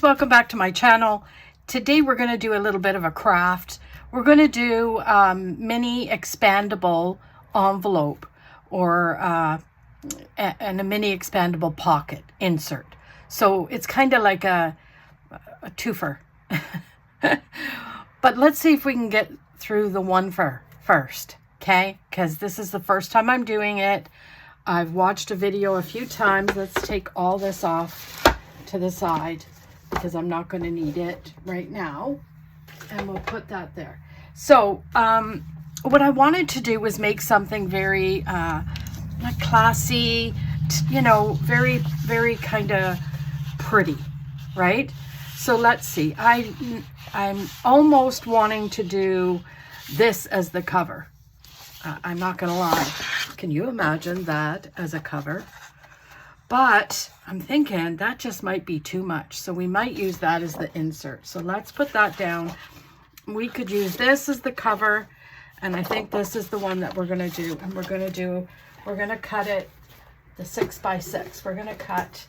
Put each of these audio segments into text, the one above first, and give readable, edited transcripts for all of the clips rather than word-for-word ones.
welcome back to my channel. Today we're going to do a little bit of a craft. We're going to do mini expandable envelope or and a mini expandable pocket insert. So it's kind of like a twofer. But let's see if we can get through the one first, okay? Because this is the first time I'm doing it. I've watched a video a few times. Let's take all this off to the side because I'm not going to need it right now. And we'll put that there. So what I wanted to do was make something very like classy, you know, very, very kind of pretty, right? So let's see. I'm almost wanting to do this as the cover. I'm not going to lie. Can you imagine that as a cover? But I'm thinking that just might be too much. So we might use that as the insert. So let's put that down. We could use this as the cover. And I think this is the one that we're going to do. And we're going to cut it the 6x6. We're going to cut,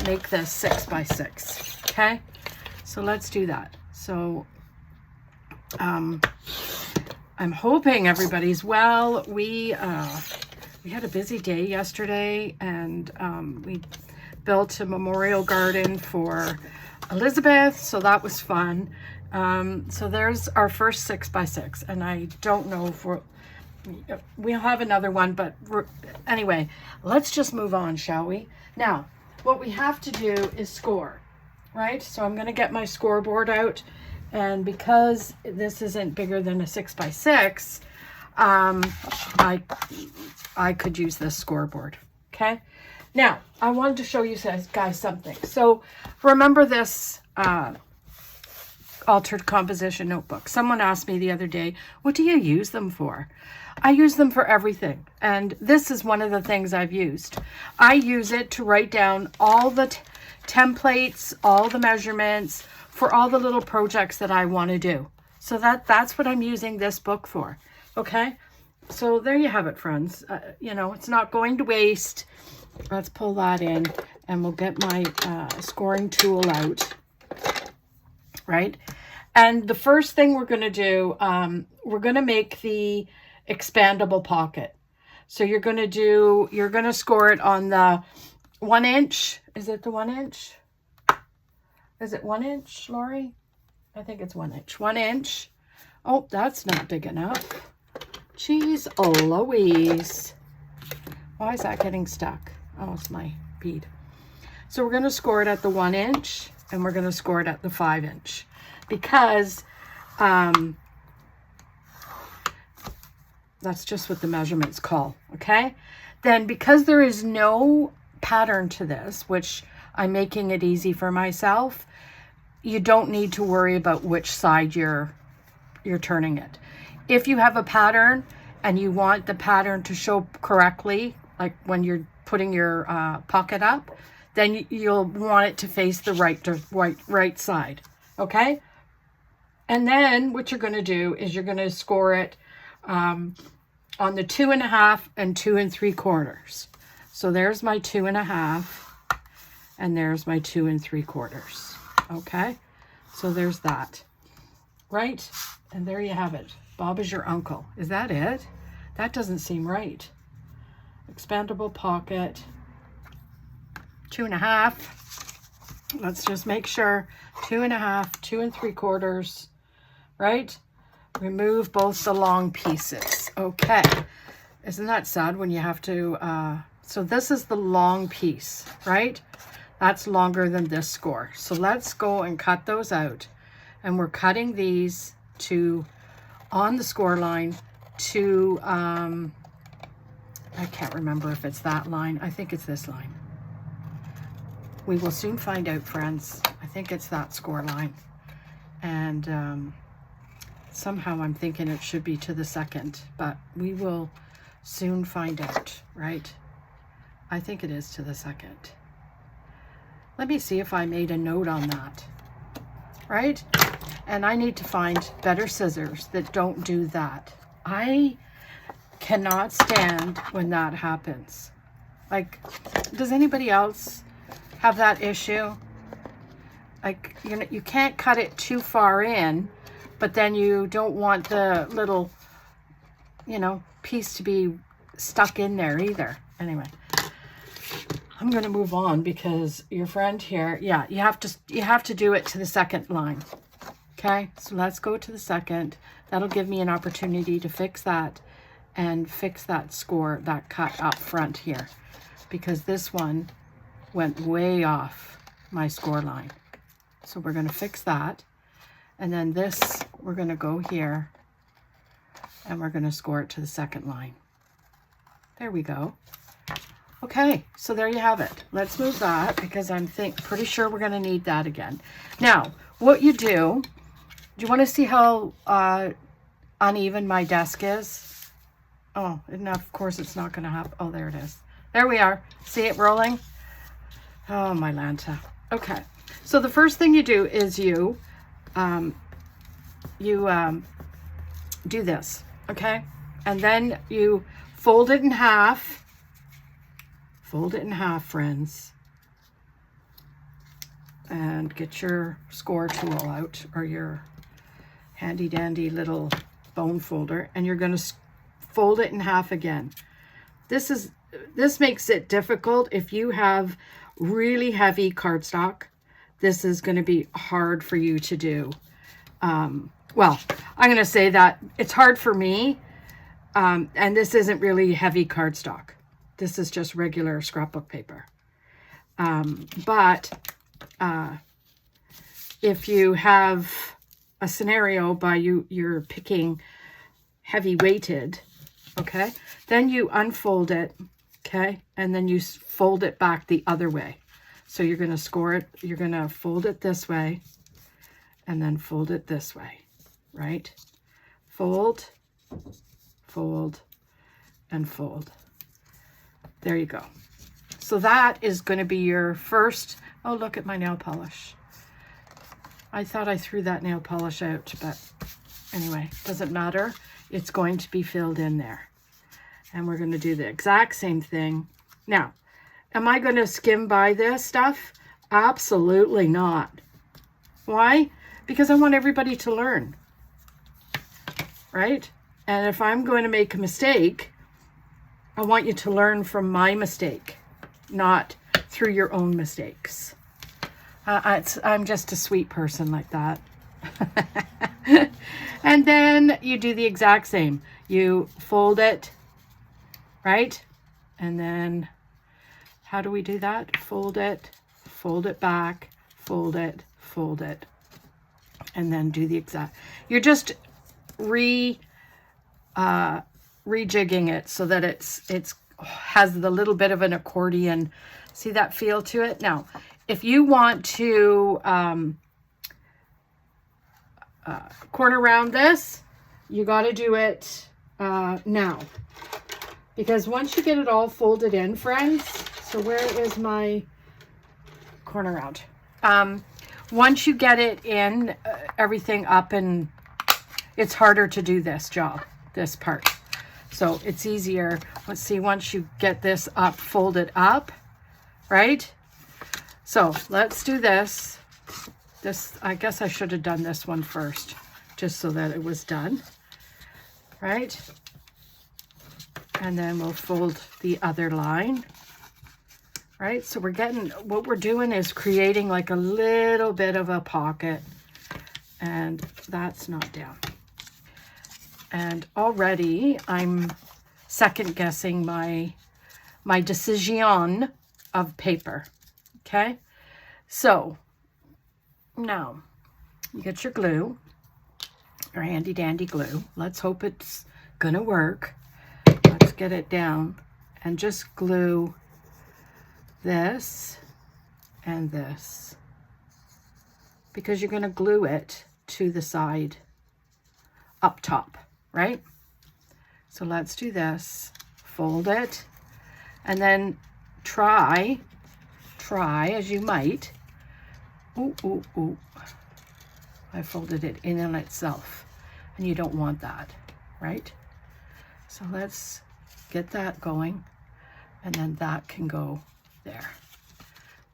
make this 6x6. Okay. So let's do that. So, I'm hoping everybody's well. We had a busy day yesterday, and we built a memorial garden for Elizabeth, so that was fun. So there's our first 6x6, and I don't know if we'll have another one, but anyway, let's just move on, shall we? Now, what we have to do is score, right? So I'm going to get my scoreboard out. And because this isn't bigger than a 6x6, I could use this scoreboard. Okay. Now, I wanted to show you guys something. So remember this altered composition notebook. Someone asked me the other day, what do you use them for? I use them for everything. And this is one of the things I've used. I use it to write down all the templates, all the measurements, for all the little projects that I want to do. So that's what I'm using this book for. Okay. So there you have it, friends. You know, it's not going to waste. Let's pull that in and we'll get my scoring tool out. Right. And the first thing we're going to do, we're going to make the expandable pocket. So you're going to score it on the 1 inch. Is it the 1 inch? Is it 1 inch, Lori? I think it's 1 inch. 1 inch. Oh, that's not big enough. Jeez, oh, Louise. Why is that getting stuck? Oh, it's my bead. So we're going to score it at the 1 inch, and we're going to score it at the 5 inch. Because that's just what the measurements call, okay? Then because there is no pattern to this, which I'm making it easy for myself, you don't need to worry about which side you're turning it. If you have a pattern and you want the pattern to show correctly, like when you're putting your pocket up, then you'll want it to face the right side, okay? And then what you're going to do is you're going to score it on the 2.5 and 2 3/4. So there's my 2.5. And there's my 2 3/4. Okay. So there's that. Right. And there you have it. Bob is your uncle. Is that it? That doesn't seem right. Expandable pocket. 2.5. Let's just make sure. 2.5, 2 3/4. Right. Remove both the long pieces. Okay. Isn't that sad when you have to, so this is the long piece, right? That's longer than this score. So let's go and cut those out. And we're cutting these to, on the score line, to, I can't remember if it's that line. I think it's this line. We will soon find out, friends. I think it's that score line. And somehow I'm thinking it should be to the second, but we will soon find out, right? I think it is to the second. Let me see if I made a note on that, right? And I need to find better scissors that don't do that. I cannot stand when that happens. Like, does anybody else have that issue? like, you know, you can't cut it too far in, but then you don't want the little, you know, piece to be stuck in there either. Anyway, I'm going to move on because your friend here, yeah, you have to do it to the second line. Okay, so let's go to the second. That'll give me an opportunity to fix that and fix that score, that cut up front here, because this one went way off my score line. So we're going to fix that. And then this, we're going to go here and we're going to score it to the second line. There we go. Okay, so there you have it. Let's move that because I'm pretty sure we're going to need that again. Now, what you do you want to see how uneven my desk is? Oh, and of course it's not going to happen. Oh, there it is. There we are. See it rolling? Oh, my Lanta. Okay, so the first thing you do is you do this, okay? And then you fold it in half. Fold it in half, friends. And get your score tool out, or your handy dandy little bone folder, and you're going to fold it in half again. This makes it difficult if you have really heavy cardstock. This is going to be hard for you to do. Well, I'm going to say that it's hard for me, and this isn't really heavy cardstock. This is just regular scrapbook paper. But if you have a scenario by you're picking heavy weighted, okay, then you unfold it, okay, and then you fold it back the other way. So you're going to score it, you're going to fold it this way and then fold it this way, right? Fold, fold, and fold. There you go. So that is going to be your first. Oh, look at my nail polish. I thought I threw that nail polish out, but anyway, doesn't matter. It's going to be filled in there. And we're going to do the exact same thing. Now, am I going to skim by this stuff? Absolutely not. Why? Because I want everybody to learn, right? And if I'm going to make a mistake, I want you to learn from my mistake, not through your own mistakes. I'm just a sweet person like that. And then you do the exact same. You fold it, right? And then how do we do that? Fold it back, fold it, and then do the exact. You're just rejigging it so that it's has the little bit of an accordion. See that feel to it? Now, if you want to corner round this, you got to do it now. Because once you get it all folded in, friends, so where is my corner round? Once you get it in, everything up, and it's harder to do this job, this part. So it's easier. Let's see, once you get this up, folded up, right? So let's do this. I guess I should have done this one first, just so that it was done, right? And then we'll fold the other line, right? So what we're doing is creating like a little bit of a pocket, and that's not down. And already I'm second guessing my decision of paper, okay? So now you get your glue, your handy dandy glue. Let's hope it's gonna work. Let's get it down and just glue this and this, because you're gonna glue it to the side up top, right? So let's do this, fold it, and then try as you might. Ooh. I folded it in on itself, and you don't want that, right? So let's get that going, and then that can go there.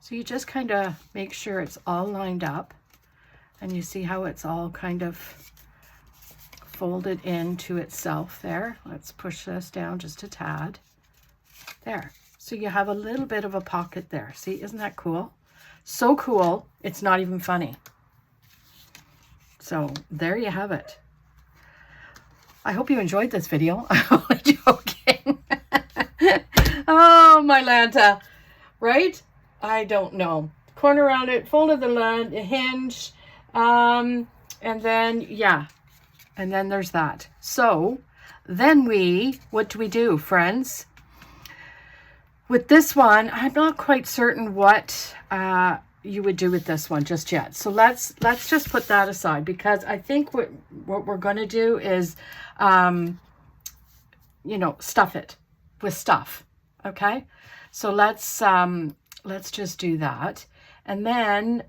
So you just kind of make sure it's all lined up, and you see how it's all kind of folded into itself there. Let's push this down just a tad. There. So you have a little bit of a pocket there. See, isn't that cool? So cool, it's not even funny. So there you have it. I hope you enjoyed this video. I'm only joking. Oh, my Lanta. Right? I don't know. Corner around it, folded the hinge, and then, yeah. And then there's that. So then what do we do, friends? With this one, I'm not quite certain what you would do with this one just yet. So let's just put that aside, because I think what we're going to do is, you know, stuff it with stuff. Okay. So let's just do that. And then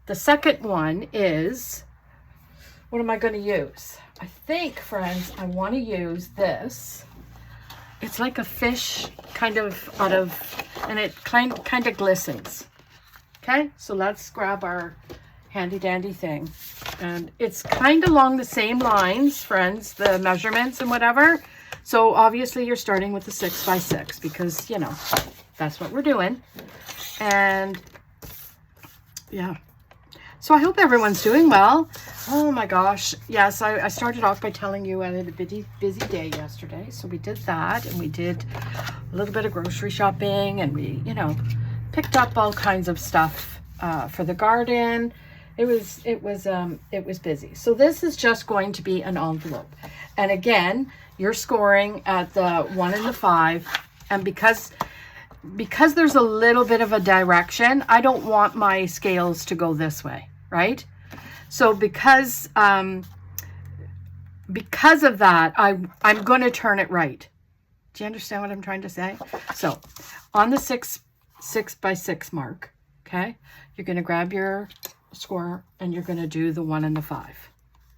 the second one is, what am I going to use? I think, friends, I want to use this. It's like a fish kind of and it kind of glistens. Okay, so let's grab our handy dandy thing. And it's kind of along the same lines, friends, the measurements and whatever. So obviously you're starting with the 6 by 6 because, you know, that's what we're doing. And yeah. So I hope everyone's doing well. Oh my gosh. Yes, I started off by telling you I had a busy day yesterday. So we did that, and we did a little bit of grocery shopping, and we, you know, picked up all kinds of stuff for the garden. It was busy. So this is just going to be an envelope. And again, you're scoring at the 1 and the 5. And because there's a little bit of a direction, I don't want my scales to go this way, right? So because of that, I'm going to turn it right. Do you understand what I'm trying to say? So on the 6 by 6 mark, okay, you're going to grab your score and you're going to do the 1 and the 5,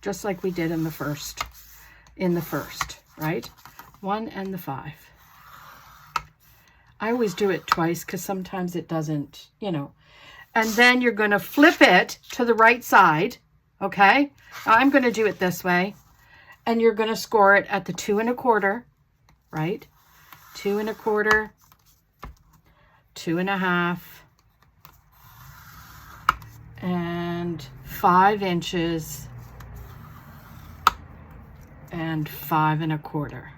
just like we did in the first, right? 1 and the 5. I always do it twice because sometimes it doesn't, you know. And then you're going to flip it to the right side, okay? I'm going to do it this way. And you're going to score it at the 2 1/4, right? 2 1/4, 2 1/2, and 5 inches, and 5 1/4.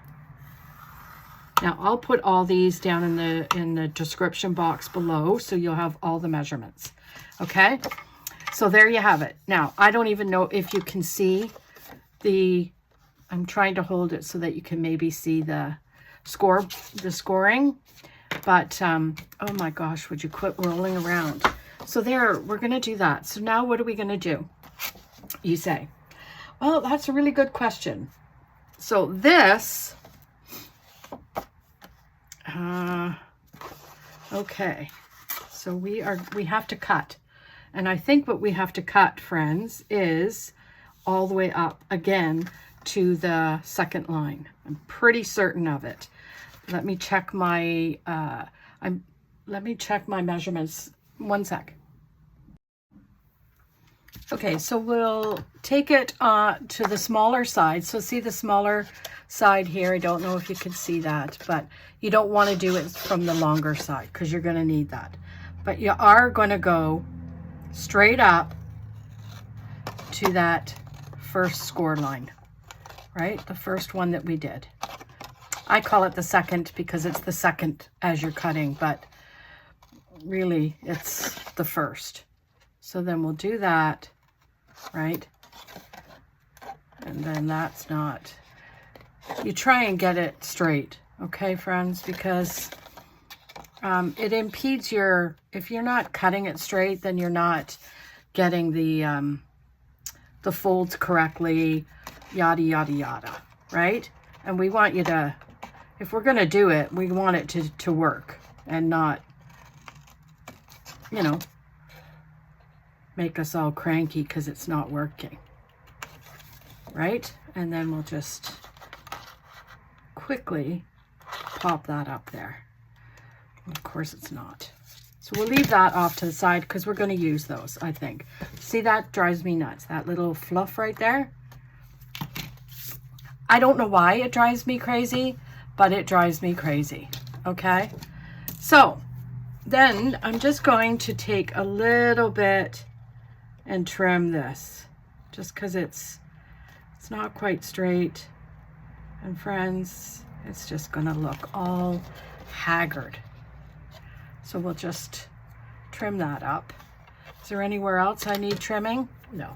Now I'll put all these down in the description box below, so you'll have all the measurements. Okay, so there you have it. Now I don't even know if you can see I'm trying to hold it so that you can maybe see the scoring, but oh my gosh, would you quit rolling around? So there, we're going to do that. So now what are we going to do? You say, well, that's a really good question. So this, okay, so we have to cut. And I think what we have to cut, friends, is all the way up again to the second line. I'm pretty certain of it. Let me check my measurements. One sec. Okay, so we'll take it to the smaller side. So see the smaller side here. I don't know if you can see that, but you don't want to do it from the longer side because you're going to need that. But you are going to go straight up to that first score line, right? The first one that we did. I call it the second because it's the second as you're cutting, but really it's the first. So then we'll do that, right? And then that's not, you try and get it straight, okay, friends, because it impedes if you're not cutting it straight, then you're not getting the folds correctly, yada, yada, yada, right? And we want you to, if we're going to do it, we want it to work and not, you know, make us all cranky because it's not working, right? And then we'll just quickly pop that up there. Of course it's not. So we'll leave that off to the side because we're going to use those, I think. See, that drives me nuts. That little fluff right there. I don't know why it drives me crazy, but it drives me crazy. Okay. So then I'm just going to take a little bit and trim this just because it's not quite straight. And friends, it's just going to look all haggard. So we'll just trim that up. Is there anywhere else I need trimming? No.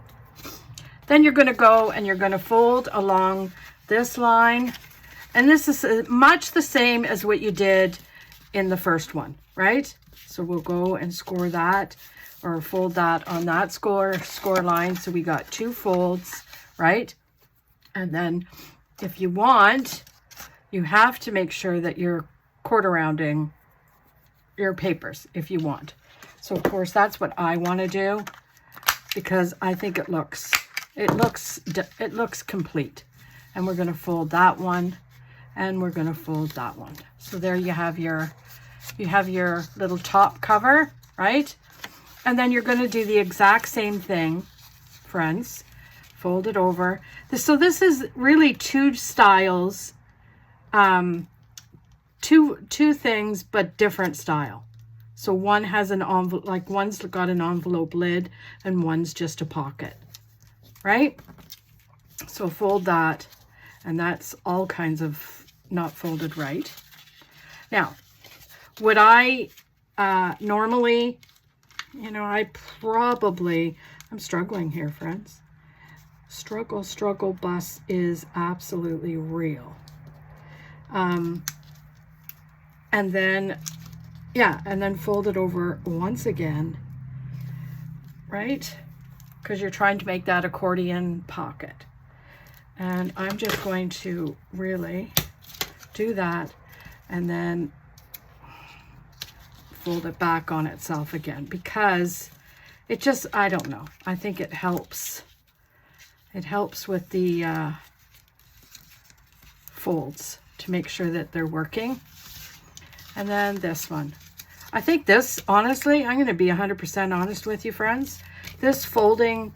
Then you're going to go and you're going to fold along this line. And this is much the same as what you did in the first one, right? So we'll go and score that or fold that on that score line. So we got 2 folds, right? And then if you want, you have to make sure that you're quarter rounding your papers if you want. So of course that's what I want to do because I think it looks complete. And we're going to fold that one and we're going to fold that one. So there you have your little top cover, right? And then you're going to do the exact same thing, friends. Fold it over. So this is really 2 styles, two things, but different style. So one has an envelope, like one's got an envelope lid and one's just a pocket, right? So fold that, and that's all kinds of not folded right. Now, would I normally, I'm struggling here, friends. Struggle bus is absolutely real. And then fold it over once again, right? Because you're trying to make that accordion pocket. And I'm just going to really do that and then fold it back on itself again because it just, I don't know. I think it helps. It helps with the folds to make sure that they're working. And then this one. I think this, honestly, I'm going to be 100% honest with you, friends. This folding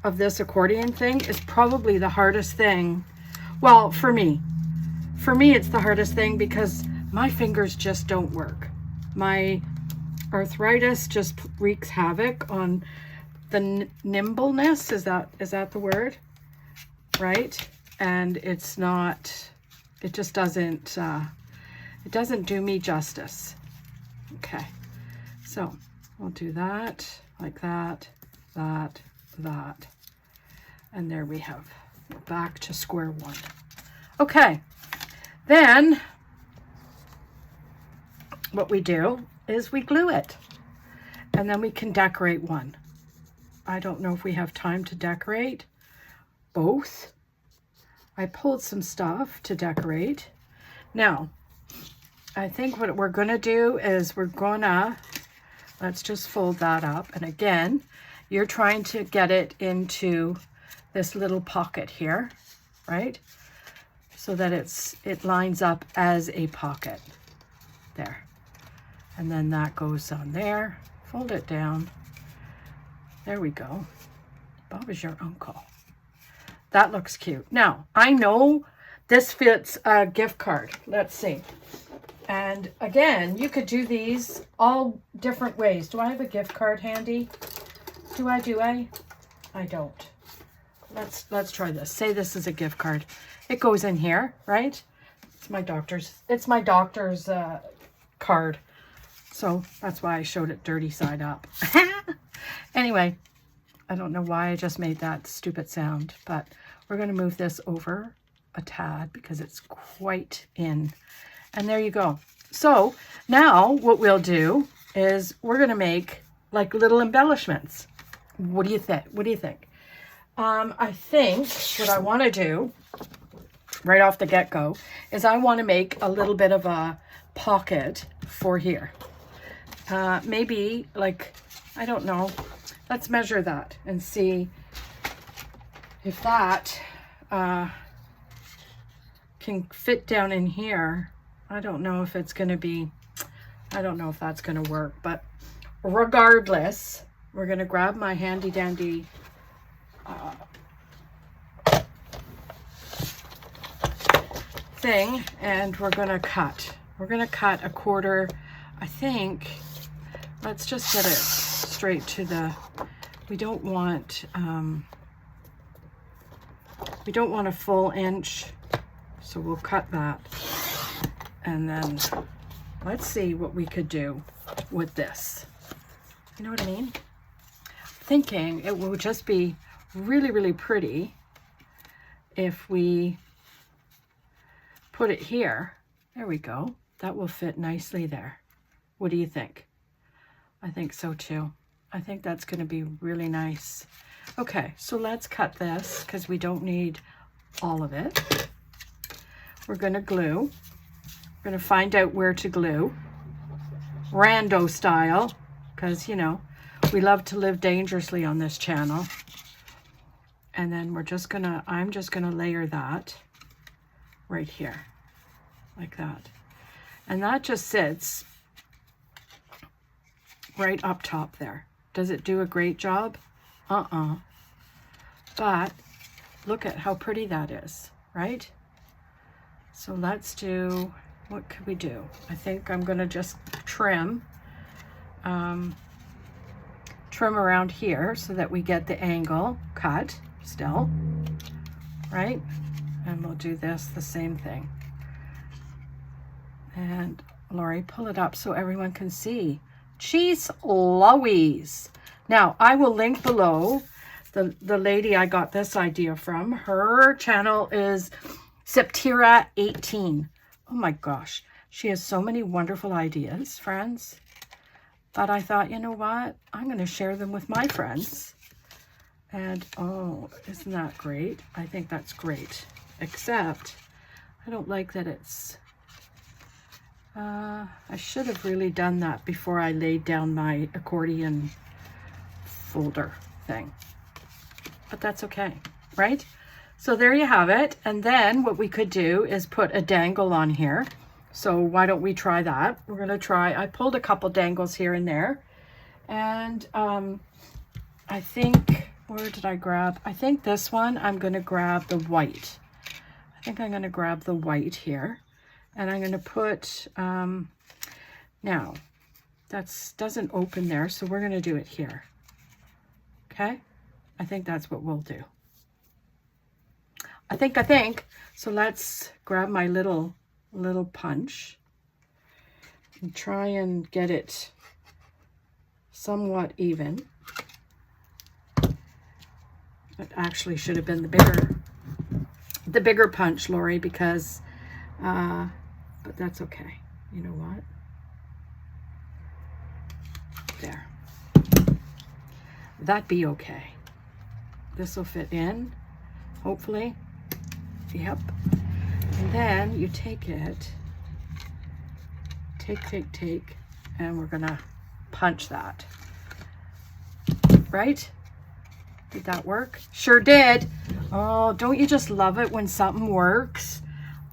of this accordion thing is probably the hardest thing. Well, for me. For me, it's the hardest thing because my fingers just don't work. My arthritis just wreaks havoc on the nimbleness. Is that the word? Right? And it's not, it just doesn't, it doesn't do me justice. Okay, so we'll do that, like that, that, that. And there we have, we're back to square one. Okay, then what we do is we glue it. And then we can decorate one. I don't know if we have time to decorate both. I pulled some stuff to decorate. Now, I think what we're going to do is let's just fold that up. And again, you're trying to get it into this little pocket here, right? So that it lines up as a pocket there. And then that goes on there. Fold it down. There we go. Bob is your uncle. That looks cute. Now, I know this fits a gift card. Let's see. And again, you could do these all different ways. Do I have a gift card handy? Do I? I don't. Let's try this. Say this is a gift card. It goes in here, right? It's my doctor's card. So that's why I showed it dirty side up. Anyway, I don't know why I just made that stupid sound, but we're going to move this over a tad because it's quite in. And there you go. So now what we'll do is we're going to make like little embellishments. What do you think? I think what I want to do right off the get-go is I want to make a little bit of a pocket for here. Maybe like, I don't know. Let's measure that and see if that can fit down in here. I don't know if it's going to be, I don't know if that's going to work, but regardless, we're going to grab my handy dandy thing, and we're going to cut. We're going to cut a quarter, I think. Let's just get it straight to the, we don't want a full inch, so we'll cut that. And then let's see what we could do with this. You know what I mean? Thinking it will just be really, really pretty if we put it here. There we go. That will fit nicely there. What do you think? I think so too. I think that's going to be really nice. Okay, so let's cut this because we don't need all of it. We're going to glue. We're going to find out where to glue. Rando style, because, you know, we love to live dangerously on this channel. And then we're just going to, I'm just going to layer that right here, like that. And that just sits right up top there. Does it do a great job? But look at how pretty that is, right? So let's do, what could we do? I think I'm going to just trim around here so that we get the angle cut still, right? And we'll do this, the same thing. And Lori, pull it up so everyone can see. Cheese Louise. Now, I will link below the lady I got this idea from. Her channel is Septira18. Oh my gosh. She has so many wonderful ideas, friends. But I thought, you know what? I'm going to share them with my friends. And, oh, isn't that great? I think that's great. Except, I don't like that it's... I should have really done that before I laid down my accordion folder thing. But that's okay, right? So there you have it. And then what we could do is put a dangle on here. So why don't we try that? We're going to try, I pulled a couple dangles here and there. And I think, where did I grab? I think this one, I'm going to grab the white. I think I'm going to grab the white here. And I'm going to put, now, that doesn't open there, so we're going to do it here. Okay? I think that's what we'll do. I think. So let's grab my little punch and try and get it somewhat even. It actually should have been the bigger punch, Lori, because, but that's okay. You know what? There. That'd be okay. This will fit in, hopefully. Yep. And then you take it, take, and we're gonna punch that. Right? Did that work? Sure did. Oh, don't you just love it when something works?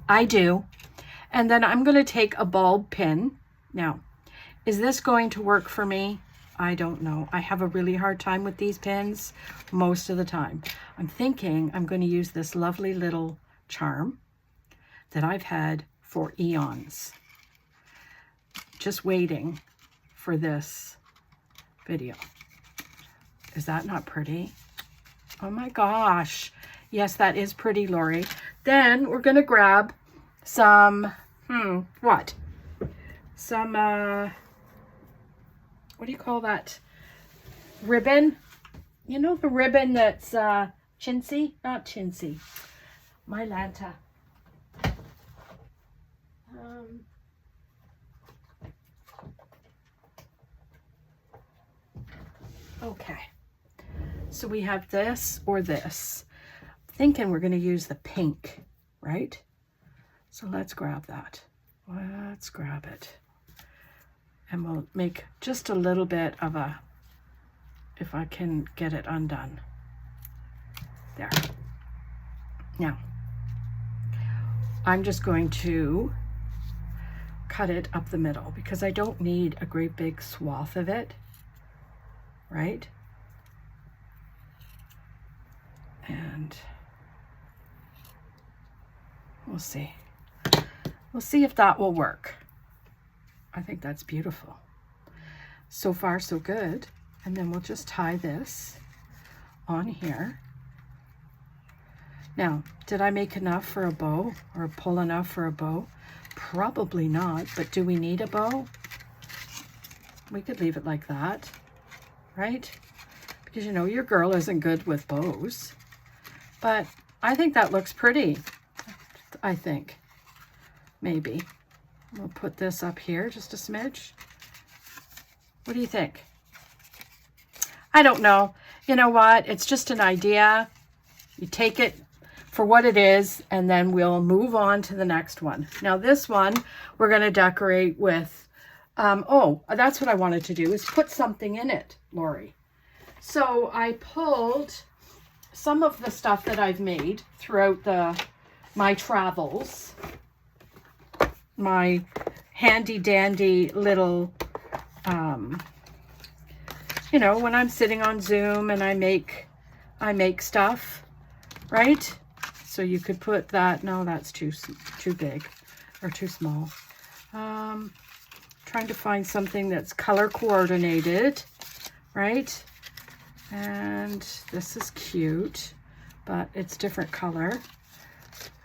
I do. And then I'm going to take a bulb pin. Now, is this going to work for me? I don't know. I have a really hard time with these pins most of the time. I'm thinking I'm going to use this lovely little charm that I've had for eons. Just waiting for this video. Is that not pretty? Oh my gosh. Yes, that is pretty, Lori. Then we're going to grab some, what? Some, what do you call that? Ribbon? You know the ribbon that's chintzy? Not chintzy. My Lanta. Okay. So we have this or this. Thinking we're going to use the pink, right? So let's grab that. Let's grab it. And we'll make just a little bit of a, if I can get it undone. There. Now, I'm just going to cut it up the middle because I don't need a great big swath of it. right? And we'll see. We'll see if that will work. I think that's beautiful. So far, so good. And then we'll just tie this on here. Now, did I make enough for a bow or pull enough for a bow? Probably not, but do we need a bow? We could leave it like that, right? Because you know, your girl isn't good with bows. But I think that looks pretty, I think. Maybe. We'll put this up here just a smidge. What do you think? I don't know. You know what? It's just an idea. You take it for what it is, and then we'll move on to the next one. Now this one, we're going to decorate with, oh, that's what I wanted to do, is put something in it, Lori. So I pulled some of the stuff that I've made throughout my travels, my handy dandy little, you know, when I'm sitting on Zoom and I make stuff, right? So you could put that, no, that's too big or too small. Trying to find something that's color coordinated, right? And this is cute, but it's different color.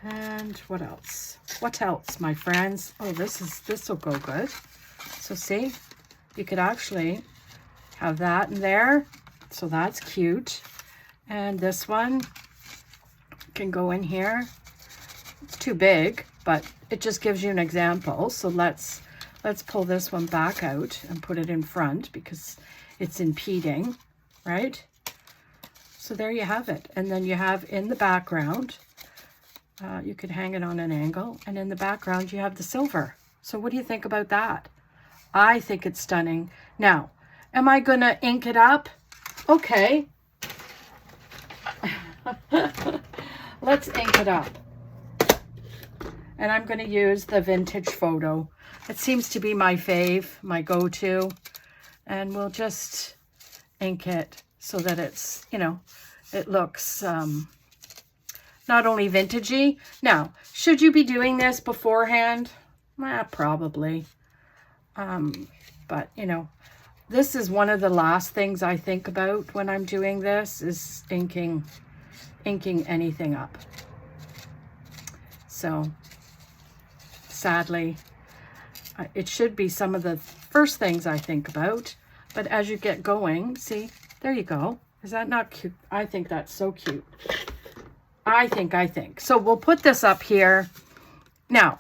And what else? What else, my friends? Oh, this will go good. So see, you could actually have that in there. So that's cute. And this one can go in here. It's too big, but it just gives you an example. So let's pull this one back out and put it in front because it's impeding, right? So there you have it. And then you have in the background, you could hang it on an angle, and in the background you have the silver. So what do you think about that? I think it's stunning. Now, am I gonna ink it up? Okay. Let's ink it up. And I'm gonna use the vintage photo. It seems to be my fave, my go-to. And we'll just ink it so that it's, you know, it looks not only vintagey. Now, should you be doing this beforehand? Probably. But, you know, this is one of the last things I think about when I'm doing this is inking anything up. So, sadly, it should be some of the first things I think about. But as you get going, see, there you go. Is that not cute? I think that's so cute. I think. So we'll put this up here. Now,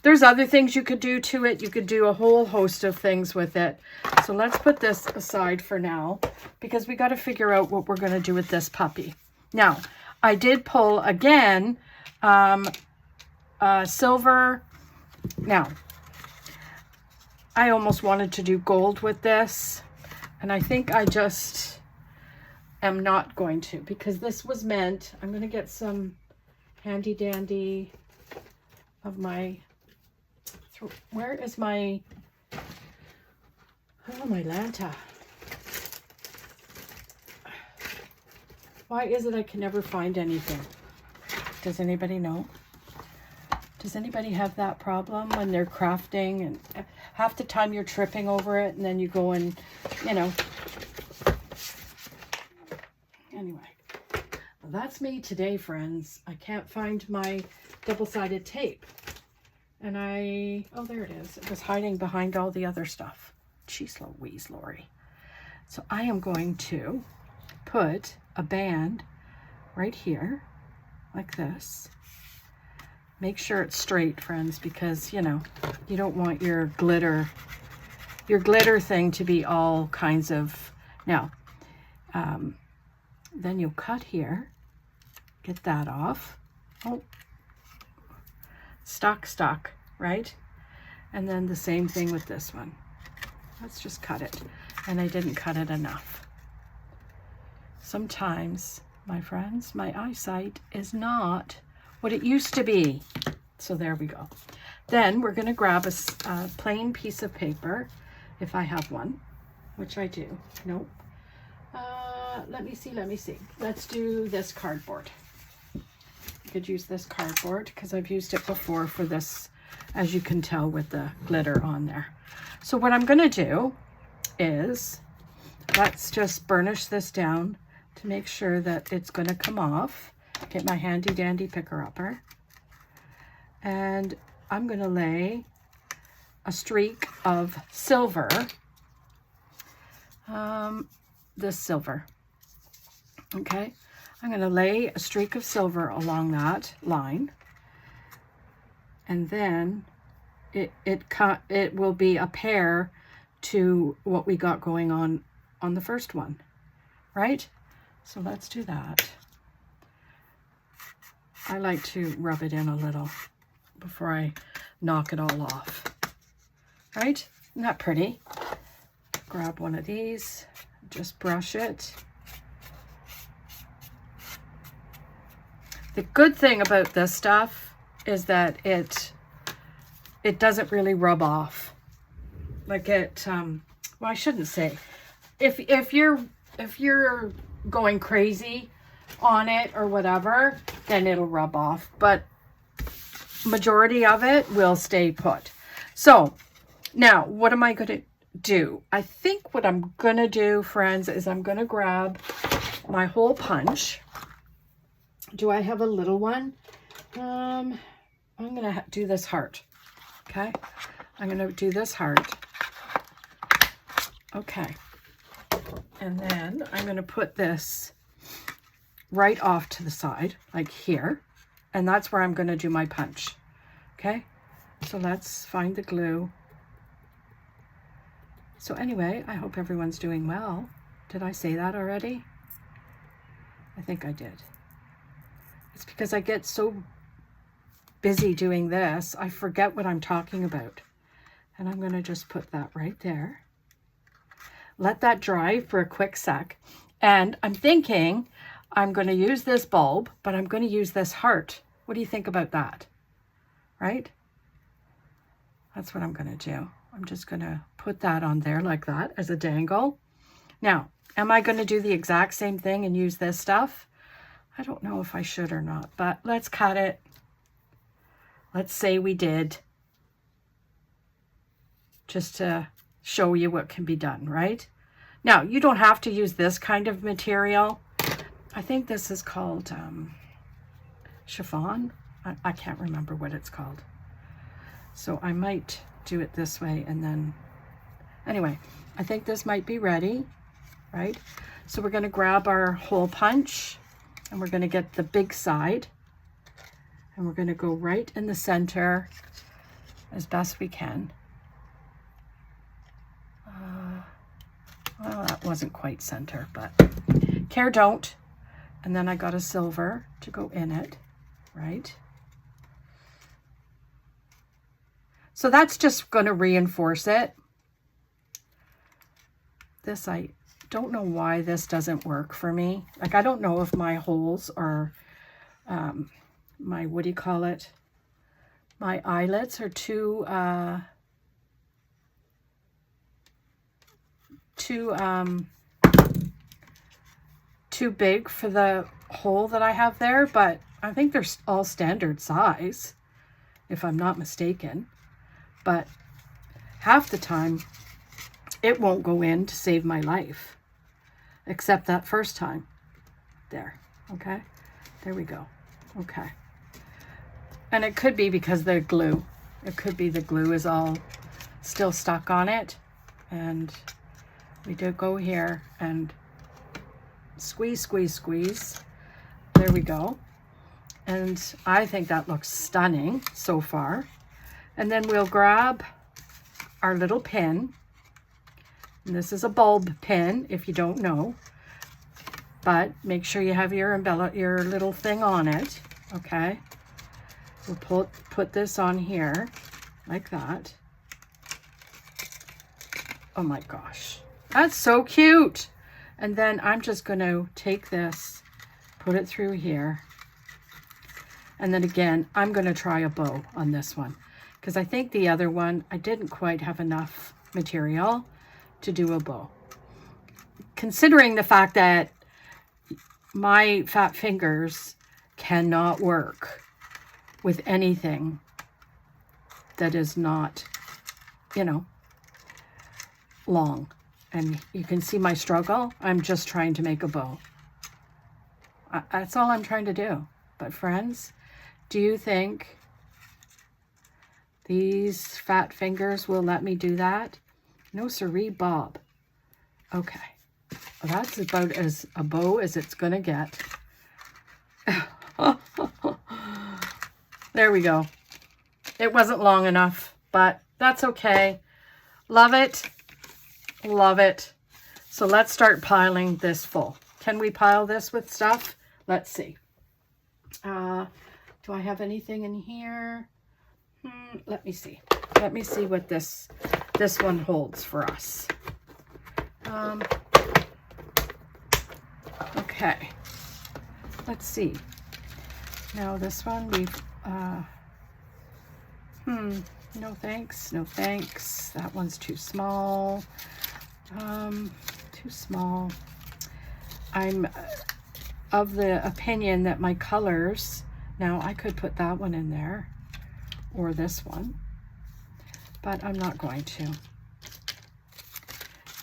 there's other things you could do to it. You could do a whole host of things with it. So let's put this aside for now because we got to figure out what we're going to do with this puppy. Now, I did pull again, silver. Now, I almost wanted to do gold with this, and I think I just am not going to because this was meant, I'm going to get some handy dandy of my, where is my, oh, my Lanta. Why is it I can never find anything? Does anybody know? Does anybody have that problem when they're crafting and half the time you're tripping over it and then you go and, you know. Anyway, well, that's me today, friends. I can't find my double-sided tape. And oh, there it is. It was hiding behind all the other stuff. Jeez Louise, Lori. So I am going to put a band right here, like this. Make sure it's straight, friends, because, you know, you don't want your glitter thing to be all kinds of, now, then you'll cut here, get that off. Oh, stuck, right? And then the same thing with this one. Let's just cut it. And I didn't cut it enough. Sometimes, my friends, my eyesight is not what it used to be. So there we go. Then we're going to grab a plain piece of paper, if I have one, which I do. Nope. Let me see. Let's do this cardboard. I could use this cardboard because I've used it before for this, as you can tell with the glitter on there. So what I'm going to do is, let's just burnish this down to make sure that it's going to come off. Get my handy dandy picker-upper. And I'm going to lay a streak of silver. This silver. Okay. I'm going to lay a streak of silver along that line. And then it will be a pair to what we got going on the first one, right? So let's do that. I like to rub it in a little before I knock it all off, right? Isn't that pretty? Grab one of these, just brush it. The good thing about this stuff is that it doesn't really rub off. Like it, well, I shouldn't say. If you're going crazy on it or whatever, then it'll rub off. But majority of it will stay put. So now, what am I going to do? I think what I'm going to do, friends, is I'm going to grab my hole punch. Do I have a little one? I'm going to do this heart. Okay. I'm going to do this heart. Okay. And then I'm going to put this right off to the side, like here. And that's where I'm going to do my punch. Okay. So let's find the glue. So anyway, I hope everyone's doing well. Did I say that already? I think I did. It's because I get so busy doing this, I forget what I'm talking about. And I'm going to just put that right there. Let that dry for a quick sec. And I'm thinking I'm going to use this bulb, but I'm going to use this heart. What do you think about that? Right? That's what I'm going to do. I'm just going to put that on there like that as a dangle. Now, am I going to do the exact same thing and use this stuff? I don't know if I should or not, but let's cut it. Let's say we did. Just to show you what can be done, right? Now, you don't have to use this kind of material. I think this is called chiffon. I can't remember what it's called. So I might do it this way and then, anyway, I think this might be ready, right? So we're going to grab our hole punch and we're going to get the big side and we're going to go right in the center as best we can. Well, that wasn't quite center, but care don't. And then I got a silver to go in it, right? So that's just going to reinforce it. This, I don't know why this doesn't work for me. Like, I don't know if my holes are, my, what do you call it? My eyelets are too big for the hole that I have there, but I think they're all standard size, if I'm not mistaken. But half the time, it won't go in to save my life, except that first time. There, okay? There we go, okay. And it could be because the glue. It could be the glue is all still stuck on it. And we do go here and squeeze, squeeze, squeeze. There we go. And I think that looks stunning so far. And then we'll grab our little pin. And this is a bulb pin, if you don't know. But make sure you have your little thing on it, okay? We'll put this on here, like that. Oh my gosh, that's so cute. And then I'm just going to take this, put it through here. And then again, I'm going to try a bow on this one. Because I think the other one, I didn't quite have enough material to do a bow. considering the fact that my fat fingers cannot work with anything that is not, you know, long. And you can see my struggle. I'm just trying to make a bow. That's all I'm trying to do. But friends, do you think these fat fingers will let me do that? No siree, Bob. Okay. Well, that's about as a bow as it's going to get. There we go. It wasn't long enough, but that's okay. Love it. Love it. So let's start piling this full. Can we pile this with stuff? Let's see. Do I have anything in here? Let me see. Let me see what this one holds for us. Okay. Let's see. Now this one we've no thanks, no thanks. That one's too small. Too small. I'm of the opinion that my colors, now I could put that one in there or this one, but I'm not going to.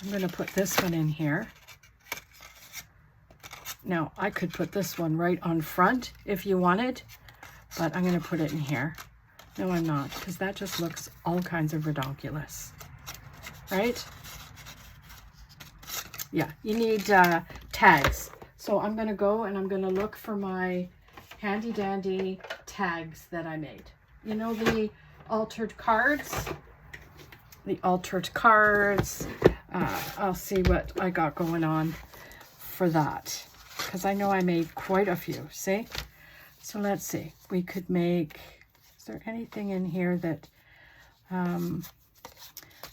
I'm going to put this one in here. Now I could put this one right on front if you wanted, but I'm going to put it in here. No, I'm not, because that just looks all kinds of ridiculous, right? Yeah, you need tags. So I'm going to go and I'm going to look for my handy dandy tags that I made. You know, the altered cards? The altered cards. I'll see what I got going on for that, because I know I made quite a few. See? So let's see. We could make, is there anything in here that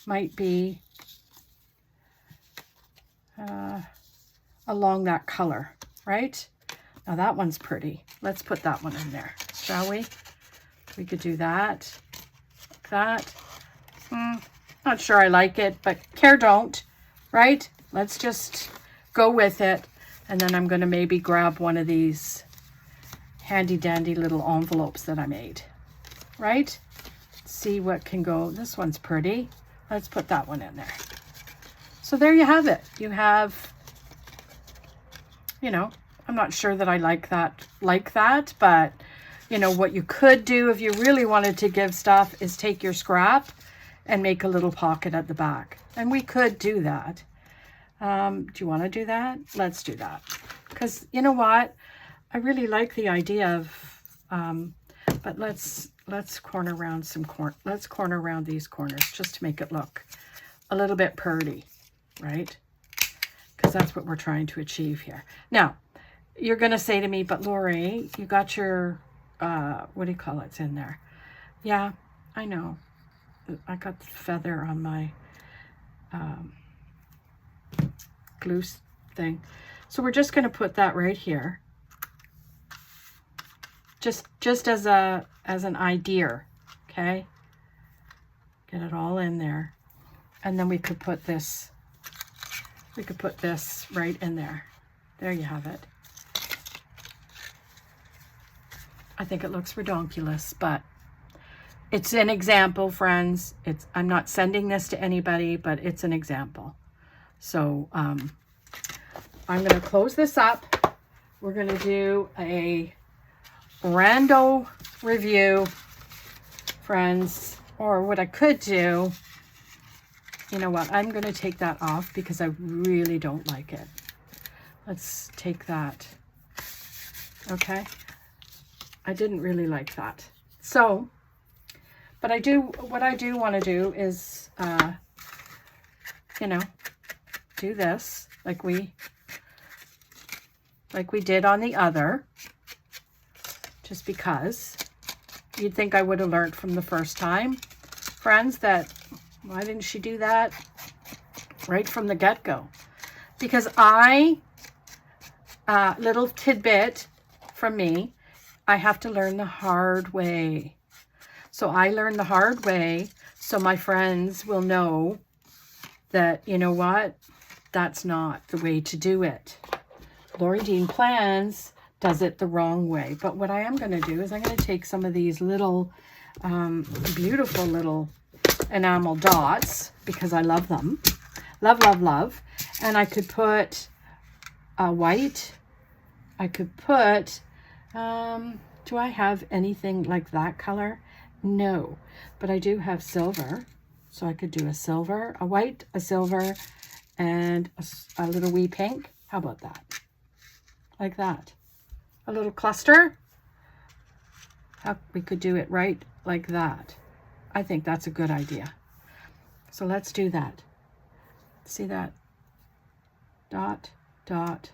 might be along that color, right? Now that one's pretty. Let's put that one in there, shall we? We could do that, like that. Not sure I like it, but care don't, right? Let's just go with it. And then I'm going to maybe grab one of these handy dandy little envelopes that I made, right? See what can go. This one's pretty. Let's put that one in there. So there you have it. You have, you know, I'm not sure that I like that, but you know, what you could do if you really wanted to give stuff is take your scrap and make a little pocket at the back. And we could do that. Do you want to do that? Let's do that. Because you know what? I really like the idea of, but let's corner around let's corner around these corners just to make it look a little bit purty, right? Because that's what we're trying to achieve here. Now, you're going to say to me, but Lori, you got your, what do you call it's in there? Yeah, I know. I got the feather on my glue thing. So we're just going to put that right here. Just as an idea, okay? Get it all in there. And then we could put this, right in there. There you have it. I think it looks redonkulous, but it's an example, friends. I'm not sending this to anybody, but it's an example. So I'm going to close this up. We're going to do a rando review, friends. Or what I could do, you know what? I'm going to take that off because I really don't like it. Let's take that. Okay. I didn't really like that. So, but what I do want to do is, you know, do this like we did on the other, just because you'd think I would have learned from the first time, friends, that why didn't she do that right from the get-go? Because little tidbit from me, I have to learn the hard way. So I learned the hard way so my friends will know that, you know what, that's not the way to do it. Lori Dean Plans does it the wrong way. But what I am going to do is I'm going to take some of these little beautiful little enamel dots, because I love them. Love, love, love. And I could put a white. I could put, do I have anything like that color? No, but I do have silver. So I could do a silver, a white, a silver, and a little wee pink. How about that? Like that. A little cluster. We could do it right like that. I think that's a good idea. So let's do that. See that? Dot, dot.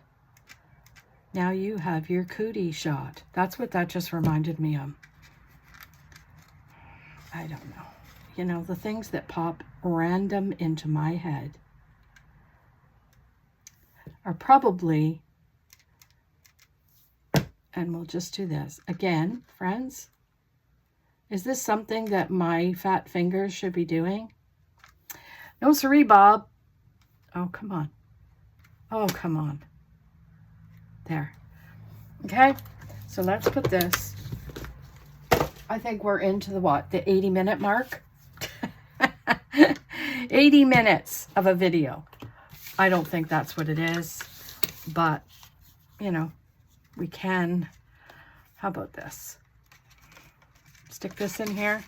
Now you have your cootie shot. That's what that just reminded me of. I don't know. You know, the things that pop random into my head are probably, and we'll just do this. Again, friends, is this something that my fat fingers should be doing? No siree, Bob. Oh, come on. Oh, come on. There. Okay, so let's put this. I think we're into the what? The 80-minute mark? 80 minutes of a video. I don't think that's what it is, but you know, we can. How about this? Stick this in here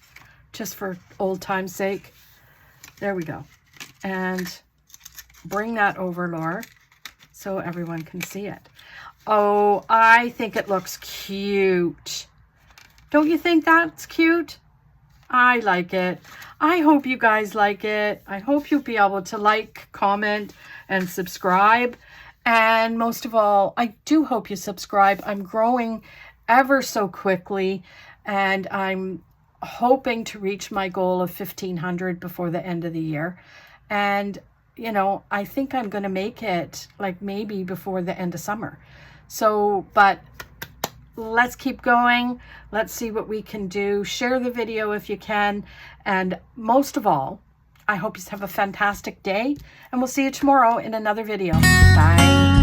just for old time's sake. There we go. And bring that over, Laura, so everyone can see it. Oh, I think it looks cute. Don't you think that's cute? I like it. I hope you guys like it. I hope you'll be able to like, comment, and subscribe. And most of all, I do hope you subscribe. I'm growing ever so quickly, and I'm hoping to reach my goal of 1,500 before the end of the year. And, you know, I think I'm going to make it like maybe before the end of summer. So, but let's keep going. Let's see what we can do. Share the video if you can. And most of all, I hope you have a fantastic day. And we'll see you tomorrow in another video. Bye.